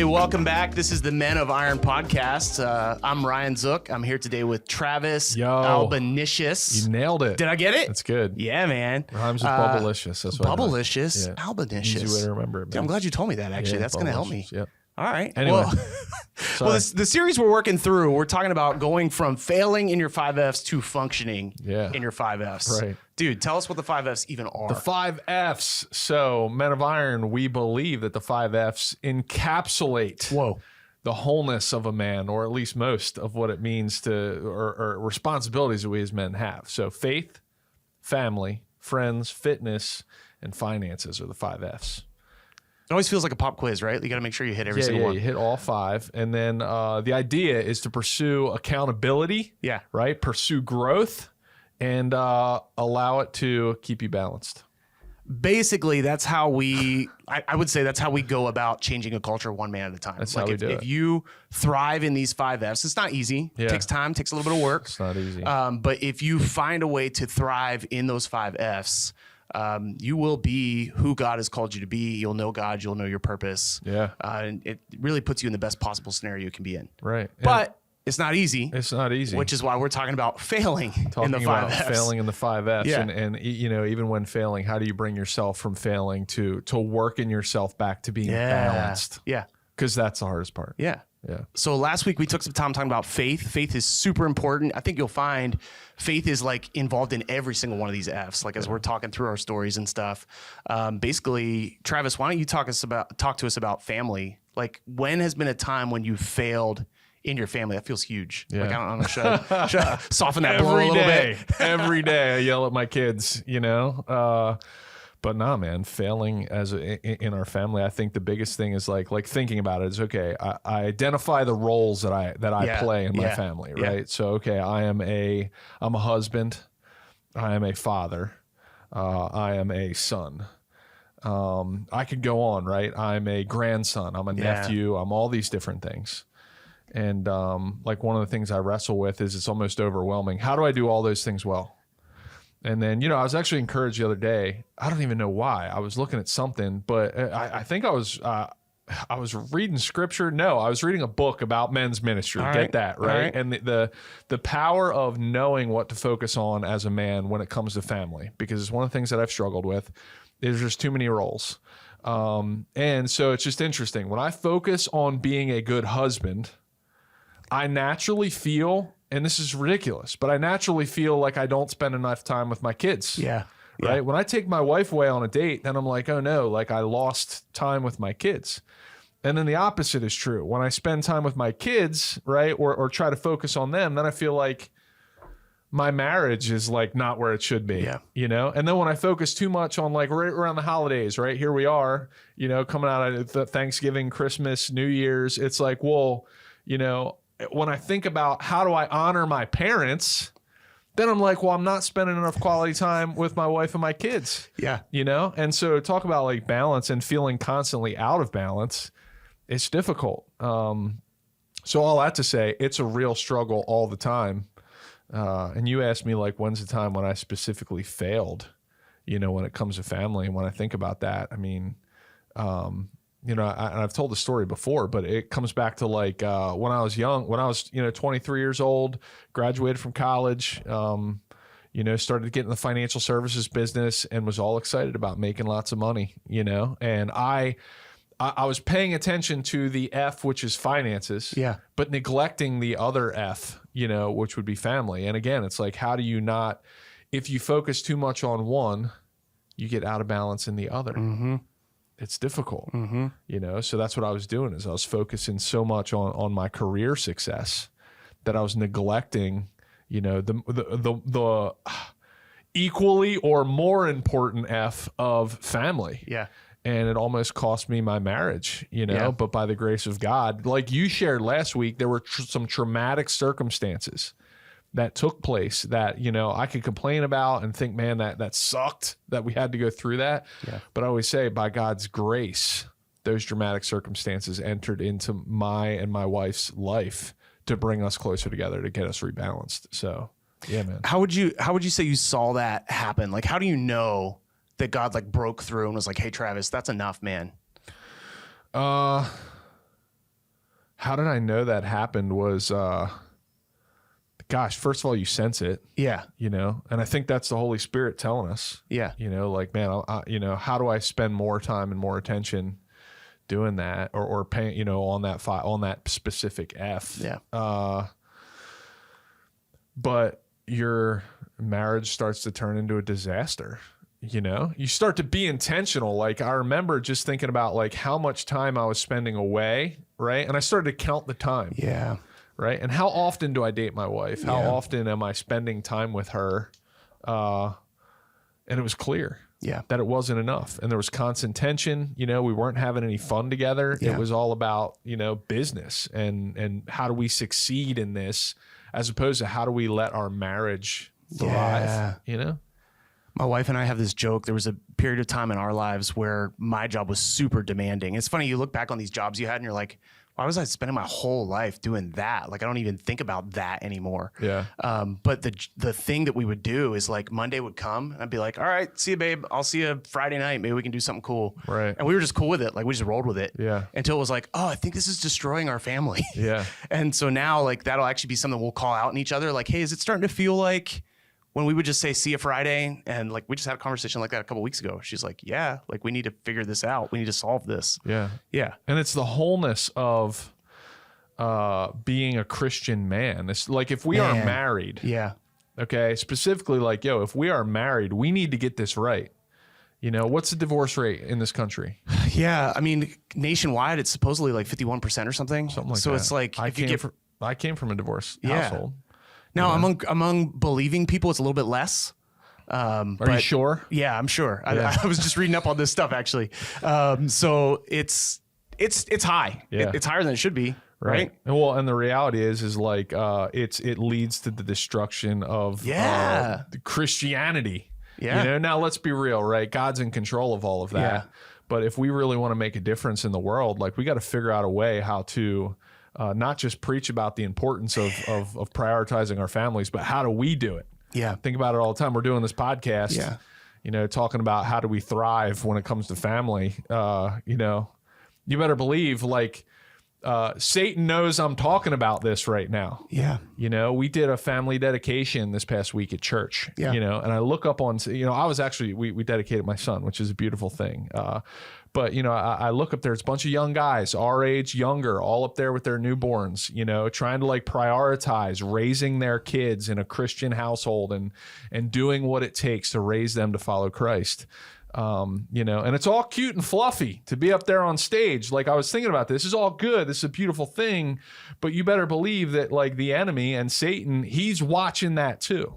everybody. Welcome back. This is the Men of Iron podcast. I'm Ryan Zook. I'm here today with Travis Albanicious. You nailed it. Did I get it? That's good. Yeah, man. Rhymes with bubblicious. That's what Bubblicious. Yeah. Albanicious. Easy way to remember it, man. I'm glad you told me that, actually. That's going to help me. Yep. All right. Anyway. Well, the series we're working through, we're talking about going from failing in your 5Fs to functioning in your 5Fs. Right. Dude, tell us what the 5Fs even are. The 5Fs. So, Men of Iron, we believe that the 5Fs encapsulate the wholeness of a man, or at least most of what it means to, or responsibilities that we as men have. So faith, family, friends, fitness, and finances are the 5Fs. It always feels like a pop quiz, right? You got to make sure you hit every single one. You hit all 5. And then the idea is to pursue accountability, right? Pursue growth and allow it to keep you balanced. Basically, that's how I would say that's how we go about changing a culture one man at a time. That's like how we do it. If you thrive in these 5Fs, it's not easy. It takes time, takes a little bit of work. It's not easy. But if you find a way to thrive in those 5Fs, you will be who God has called you to be. You'll know God. You'll know your purpose. And it really puts you in the best possible scenario you can be in. Right. But it's not easy. It's not easy. Which is why we're talking about failing in the 5Fs. Failing in the 5Fs. Yeah. And you know, even when failing, how do you bring yourself from failing to working yourself back to being balanced? Yeah. Because that's the hardest part. Yeah. Yeah. So last week we took some time talking about faith. Faith is super important. I think you'll find faith is like involved in every single one of these Fs. Like as we're talking through our stories and stuff. Basically, Travis, why don't you talk to us about family? Like when has been a time when you failed in your family? That feels huge. Yeah. Like I don't know. Should I soften that blow a little bit? Every day I yell at my kids, you know. But nah, man, failing in our family, I think the biggest thing is like thinking about it is, okay, I identify the roles that I play in my family, right? So, okay, I'm a husband, I am a father, I am a son. I could go on, right? I'm a grandson, I'm a nephew, I'm all these different things. And like one of the things I wrestle with is it's almost overwhelming. How do I do all those things well? And then, you know, I was actually encouraged the other day. I don't even know why. I was looking at something, but I think I was reading scripture. No, I was reading a book about men's ministry. Get that, right? And the power of knowing what to focus on as a man when it comes to family, because it's one of the things that I've struggled with. Is there's too many roles. And so it's just interesting. When I focus on being a good husband, I naturally feel, and this is ridiculous, but I naturally feel like I don't spend enough time with my kids. Yeah. Right. When I take my wife away on a date, then I'm like, oh no, like I lost time with my kids. And then the opposite is true. When I spend time with my kids, right, or try to focus on them, then I feel like my marriage is like not where it should be, you know? And then when I focus too much on like right around the holidays, right, here we are, you know, coming out of the Thanksgiving, Christmas, New Year's, it's like, well, you know, when I think about how do I honor my parents, then I'm like, well, I'm not spending enough quality time with my wife and my kids. Yeah. You know? And so talk about like balance and feeling constantly out of balance. It's difficult. So all that to say, it's a real struggle all the time. And you asked me like, when's the time when I specifically failed, you know, when it comes to family. And when I think about that, I mean, you know, I've told the story before, but it comes back to like when I was young, when I was, you know, 23 years old, graduated from college, you know, started getting the financial services business and was all excited about making lots of money, you know, and I was paying attention to the F, which is finances, but neglecting the other F, you know, which would be family. And again, it's like, how do you not, if you focus too much on one, you get out of balance in the other. Mm-hmm. It's difficult, you know? So that's what I was doing is I was focusing so much on my career success that I was neglecting, you know, the equally or more important F of family. Yeah. And it almost cost me my marriage, you know, but by the grace of God, like you shared last week, there were some traumatic circumstances that took place that, you know, I could complain about and think, man, that sucked that we had to go through that. Yeah. But I always say by God's grace, those dramatic circumstances entered into my and my wife's life to bring us closer together, to get us rebalanced. So yeah, man. How would you say you saw that happen? Like, how do you know that God like broke through and was like, hey, Travis, that's enough, man? How did I know that happened was, gosh, first of all, you sense it, Yeah. you know, and I think that's the Holy Spirit telling us, Yeah. you know, like, man, you know, how do I spend more time and more attention doing that or paying, you know, on that specific F. Yeah. But your marriage starts to turn into a disaster. You know, you start to be intentional. Like I remember just thinking about like how much time I was spending away. Right. And I started to count the time. Yeah. Right. And how often do I date my wife? How Yeah. often am I spending time with her? And it was clear that it wasn't enough. And there was constant tension. You know, we weren't having any fun together. Yeah. It was all about, you know, business and how do we succeed in this as opposed to how do we let our marriage thrive, you know? My wife and I have this joke. There was a period of time in our lives where my job was super demanding. It's funny, you look back on these jobs you had and you're like, why was I spending my whole life doing that? Like, I don't even think about that anymore. Yeah. But the thing that we would do is like Monday would come and I'd be like, all right, see you, babe. I'll see you Friday night. Maybe we can do something cool. Right. And we were just cool with it. Like we just rolled with it. Yeah. Until it was like, oh, I think this is destroying our family. Yeah. And so now like that'll actually be something we'll call out in each other. Like, hey, is it starting to feel like when we would just say, see you Friday? And like, we just had a conversation like that a couple weeks ago. She's like, yeah, like we need to figure this out. We need to solve this. Yeah. Yeah. And it's the wholeness of being a Christian man. It's like if we are married, Yeah. okay, specifically like, yo, if we are married, we need to get this right. You know, what's the divorce rate in this country? Yeah. I mean, nationwide, it's supposedly like 51% or something. Something like so that. it's like, I came from a divorce household. Now among believing people, it's a little bit less. Are you sure? Yeah, I'm sure. Yeah. I was just reading up on this stuff actually. So it's high. Yeah. It's higher than it should be. Right. Well, and the reality is like it leads to the destruction of Christianity. Yeah. You know, now let's be real, right? God's in control of all of that. Yeah. But if we really want to make a difference in the world, like we got to figure out a way how to not just preach about the importance of prioritizing our families, but how do we do it? Yeah. Think about it all the time. We're doing this podcast, Yeah. you know, talking about how do we thrive when it comes to family. You know, you better believe like Satan knows I'm talking about this right now. Yeah. You know, we did a family dedication this past week at church, Yeah. you know, and I look up on, you know, I was actually, we dedicated my son, which is a beautiful thing. But, you know, I look up there, it's a bunch of young guys, our age, younger, all up there with their newborns, you know, trying to like prioritize raising their kids in a Christian household and doing what it takes to raise them to follow Christ. You know, and it's all cute and fluffy to be up there on stage. Like I was thinking about this is all good. This is a beautiful thing, but you better believe that like the enemy and Satan, he's watching that too,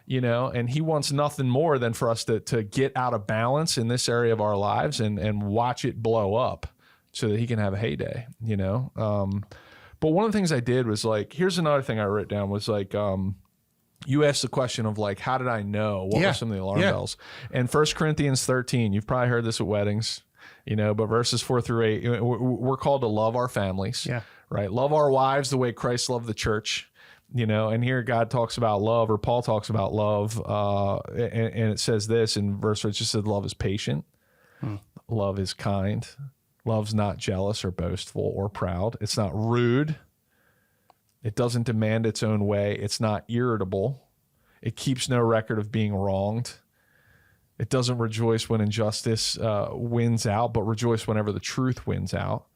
you know, and he wants nothing more than for us to get out of balance in this area of our lives and watch it blow up so that he can have a heyday, you know? But one of the things I did was like, here's another thing I wrote down was like, you asked the question of like, how did I know? What were some of the alarm bells? And 1 Corinthians 13, you've probably heard this at weddings, you know, but verses 4-8, we're called to love our families, right? Love our wives the way Christ loved the church, you know, and here God talks about love, or Paul talks about love. And it says this in verse 4, it just said, love is patient. Love is kind. Love's not jealous or boastful or proud. It's not rude. It doesn't demand its own way. It's not irritable. It keeps no record of being wronged. It doesn't rejoice when injustice wins out, but rejoice whenever the truth wins out.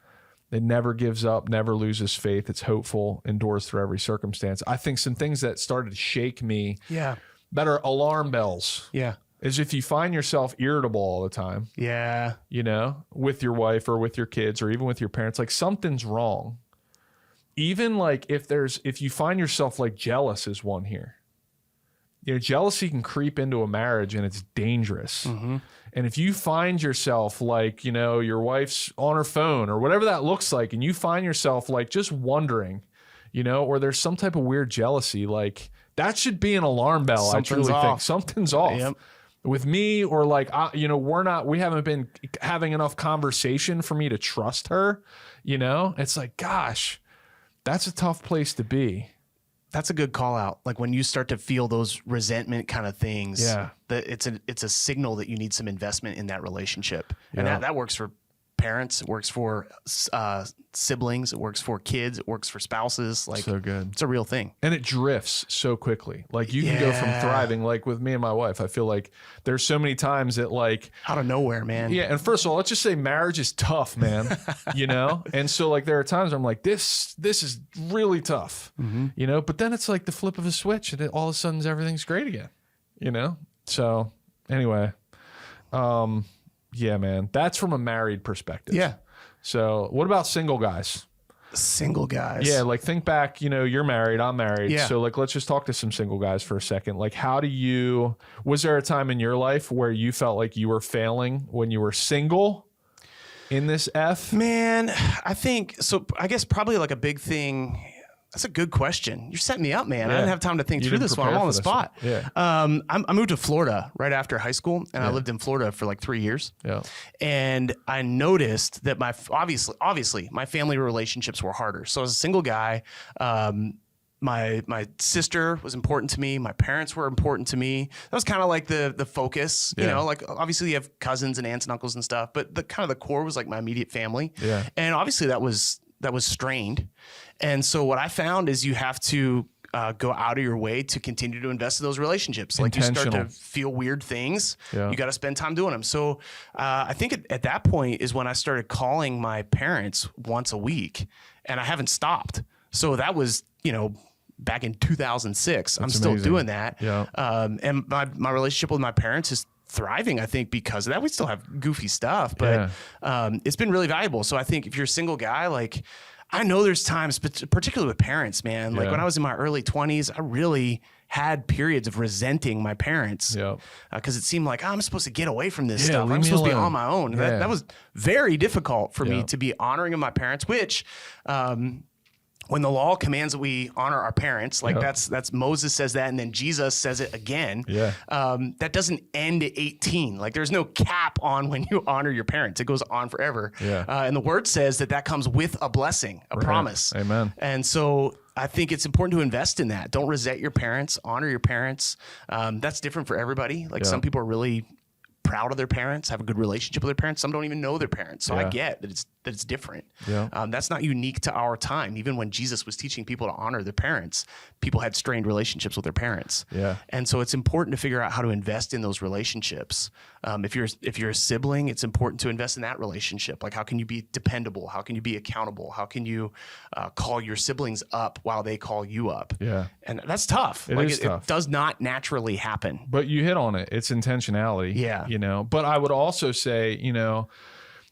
It never gives up, never loses faith. It's hopeful, endures through every circumstance. I think some things that started to shake me that are alarm bells is if you find yourself irritable all the time, you know, with your wife or with your kids or even with your parents, like something's wrong. Even like if you find yourself like jealous is one here, you know, jealousy can creep into a marriage and it's dangerous. And if you find yourself like, you know, your wife's on her phone or whatever that looks like, and you find yourself like just wondering, you know, or there's some type of weird jealousy, like that should be an alarm bell. I truly think something's off with me, or like, you know, we haven't been having enough conversation for me to trust her. You know, it's like, gosh, that's a tough place to be. That's a good call out. Like when you start to feel those resentment kind of things, that it's a signal that you need some investment in that relationship. And that works for parents. It works for siblings. It works for kids. It works for spouses. Like, so good. It's a real thing. And it drifts so quickly. Like you can go from thriving, like with me and my wife, I feel like there's so many times that like out of nowhere, man. Yeah. And first of all, let's just say marriage is tough, man, you know? And so like there are times where I'm like, this is really tough, you know? But then it's like the flip of a switch and all of a sudden everything's great again, you know? So anyway, yeah, man, that's from a married perspective. Yeah. So what about single guys? Single guys. Yeah, like think back, you know, you're married, I'm married. Yeah. So like let's just talk to some single guys for a second. Like was there a time in your life where you felt like you were failing when you were single in this F? Man, I think so. I guess probably like a big thing. That's a good question. You're setting me up, man. I didn't have time to think through this one. I'm on the spot. Yeah. I moved to Florida right after high school, and I lived in Florida for like 3 years. Yeah. And I noticed that obviously my family relationships were harder. So as a single guy, my sister was important to me. My parents were important to me. That was kind of like the focus, you know, like obviously you have cousins and aunts and uncles and stuff, but the kind of the core was like my immediate family. Yeah. And obviously that was strained. And so what I found is you have to go out of your way to continue to invest in those relationships. Like you start to feel weird things, you got to spend time doing them. So I think at that point is when I started calling my parents once a week, and I haven't stopped. So that was, you know, back in 2006. I'm still doing that. Yeah. And my relationship with my parents is thriving, I think, because of that. We still have goofy stuff, but it's been really valuable. So I think if you're a single guy, like, I know there's times, particularly with parents, man, like when I was in my early 20s, I really had periods of resenting my parents because it seemed like, I'm supposed to get away from this stuff. I'm supposed to be on my own. That was very difficult for me to be honoring of my parents, which, when the law commands that we honor our parents, like that's Moses says that, and then Jesus says it again. That doesn't end at 18. Like there's no cap on when you honor your parents. It goes on forever. And the word says that comes with a blessing, a promise. Amen. And so I think it's important to invest in that. Don't resent your parents, honor your parents. That's different for everybody. Like some people are really proud of their parents, have a good relationship with their parents. Some don't even know their parents. So I get that it's different. That's not unique to our time. Even when Jesus was teaching people to honor their parents, people had strained relationships with their parents. And so it's important to figure out how to invest in those relationships. If you're a sibling, it's important to invest in that relationship. Like, how can you be dependable? How can you be accountable? How can you call your siblings up while they call you up? And that's tough. It does not naturally happen. But you hit on it. It's intentionality. You know, but I would also say, you know,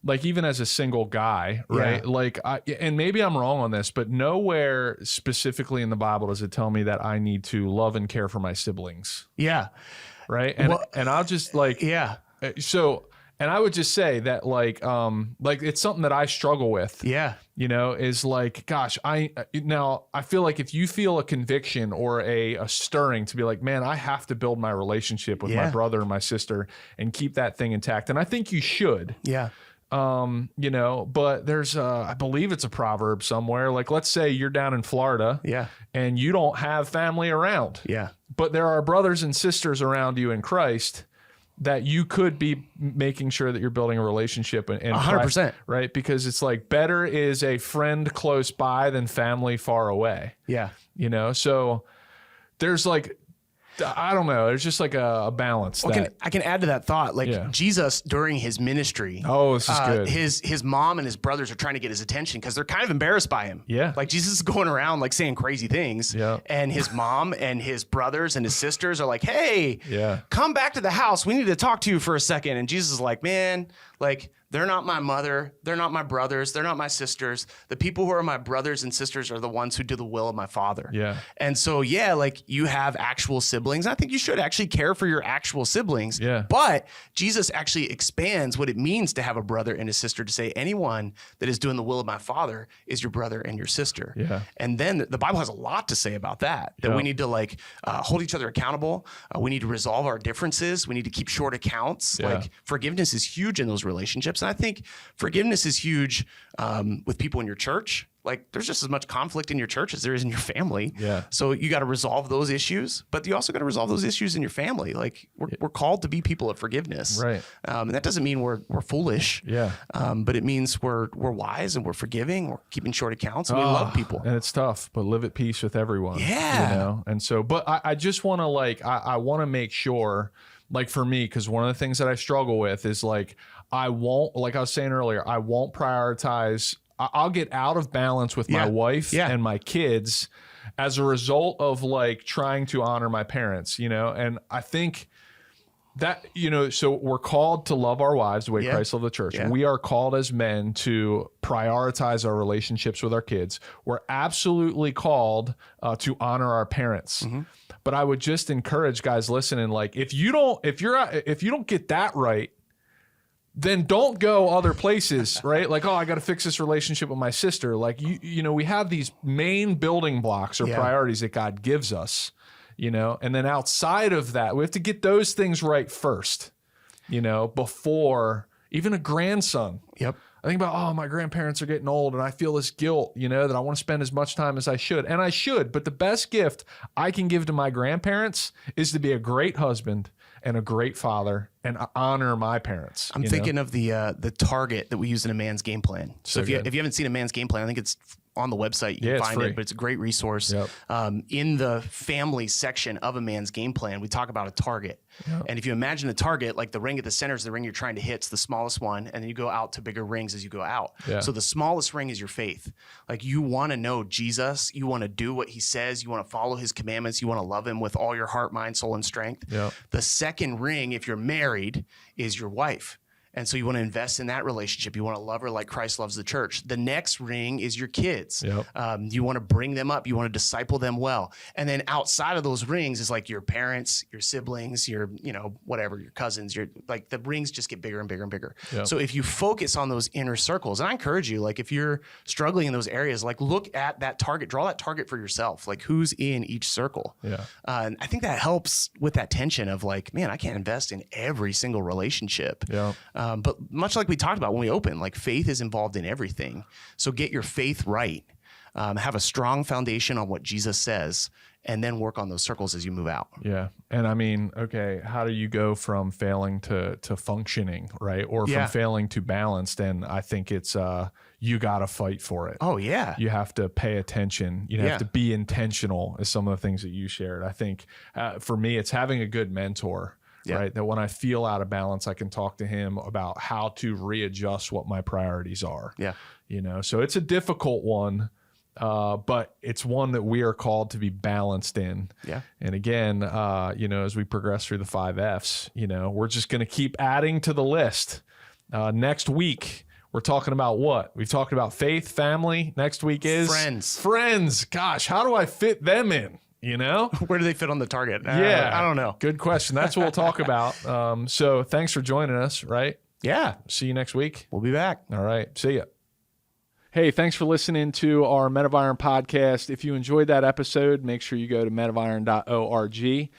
like even as a single guy, right? Like, and maybe I'm wrong on this, but nowhere specifically in the Bible does it tell me that I need to love and care for my siblings. Right. And and I'll just like, so, and I would just say that like it's something that I struggle with. You know, is like, gosh, I feel like if you feel a conviction or a stirring to be like, man, I have to build my relationship with my brother and my sister and keep that thing intact. And I think you should. You know, but there's I believe it's a proverb somewhere. Like, let's say you're down in Florida and you don't have family around. But there are brothers and sisters around you in Christ that you could be making sure that you're building a relationship and 100%, right? Because it's like better is a friend close by than family far away. You know, so there's like, I don't know. There's just like a balance. I can add to that thought. Like Jesus during his ministry. Oh, this is good. His mom and his brothers are trying to get his attention because they're kind of embarrassed by him. Like Jesus is going around like saying crazy things. And his mom and his brothers and his sisters are like, hey, come back to the house. We need to talk to you for a second. And Jesus is like, man, like, they're not my mother. They're not my brothers. They're not my sisters. The people who are my brothers and sisters are the ones who do the will of my Father. And so, like you have actual siblings. I think you should actually care for your actual siblings. But Jesus actually expands what it means to have a brother and a sister, to say anyone that is doing the will of my Father is your brother and your sister. And then the Bible has a lot to say about that we need to like hold each other accountable. We need to resolve our differences. We need to keep short accounts. Like forgiveness is huge in those relationships. And I think forgiveness is huge with people in your church. Like there's just as much conflict in your church as there is in your family. Yeah. So you got to resolve those issues, but you also got to resolve those issues in your family. Like we're called to be people of forgiveness. Right. And that doesn't mean we're foolish. Yeah. But it means we're wise and we're forgiving. We're keeping short accounts and we love people. And it's tough, but live at peace with everyone. Yeah. You know? And so, but I just want to I want to make sure, like for me, because one of the things that I struggle with is like, I won't, like I was saying earlier, I won't prioritize. I'll get out of balance with my wife and my kids as a result of like trying to honor my parents, you know? And I think that, you know, so we're called to love our wives the way Christ loved the church. Yeah. We are called as men to prioritize our relationships with our kids. We're absolutely called to honor our parents. Mm-hmm. But I would just encourage guys listening, like if you don't get that right, then don't go other places, right? Like, oh, I got to fix this relationship with my sister. Like, you know, we have these main building blocks or priorities that God gives us, you know, and then outside of that, we have to get those things right first, you know, before even a grandson. Yep. I think about, oh, my grandparents are getting old and I feel this guilt, you know, that I want to spend as much time as I should. And I should, but the best gift I can give to my grandparents is to be a great husband and a great father and honor my parents. I'm thinking of the target that we use in a man's game plan. So if you haven't seen a man's game plan, I think it's on the website. You can find it, but it's a great resource. Yep. In the family section of a man's game plan, we talk about a target. Yep. And if you imagine the target, like the ring at the center is the ring you're trying to hit. It's the smallest one. And then you go out to bigger rings as you go out. Yeah. So the smallest ring is your faith. Like you want to know Jesus. You want to do what he says. You want to follow his commandments. You want to love him with all your heart, mind, soul, and strength. Yep. The second ring, if you're married, is your wife. And so you want to invest in that relationship. You want to love her like Christ loves the church. The next ring is your kids. Yep. You want to bring them up. You want to disciple them well. And then outside of those rings is like your parents, your siblings, your, you know, whatever, your cousins, your, like the rings just get bigger and bigger and bigger. Yep. So if you focus on those inner circles, and I encourage you, like if you're struggling in those areas, like look at that target, draw that target for yourself, like who's in each circle. Yeah. And I think that helps with that tension of like, man, I can't invest in every single relationship. Yeah. But much like we talked about when we opened, like faith is involved in everything. So get your faith right. Have a strong foundation on what Jesus says, and then work on those circles as you move out. Yeah. And I mean, okay, how do you go from failing to functioning, right? Or from failing to balanced? And I think it's you got to fight for it. Oh, yeah. You have to pay attention. You have to be intentional, is some of the things that you shared. I think for me, it's having a good mentor. Yeah. Right. That when I feel out of balance, I can talk to him about how to readjust what my priorities are. Yeah. You know, so it's a difficult one, but it's one that we are called to be balanced in. Yeah. And again, you know, as we progress through the 5 F's, you know, we're just going to keep adding to the list. Next week, we're talking about what? We've talked about faith, family. Next week is friends. Friends. Gosh, how do I fit them in? You know, where do they fit on the target? Yeah, I don't know. Good question. That's what we'll talk about. So thanks for joining us. Right. Yeah. See you next week. We'll be back. All right. See ya. Hey, thanks for listening to our Men of Iron podcast. If you enjoyed that episode, make sure you go to menofiron.org,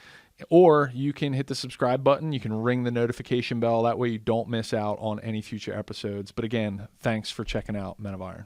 or you can hit the subscribe button. You can ring the notification bell. That way you don't miss out on any future episodes. But again, thanks for checking out Men of Iron.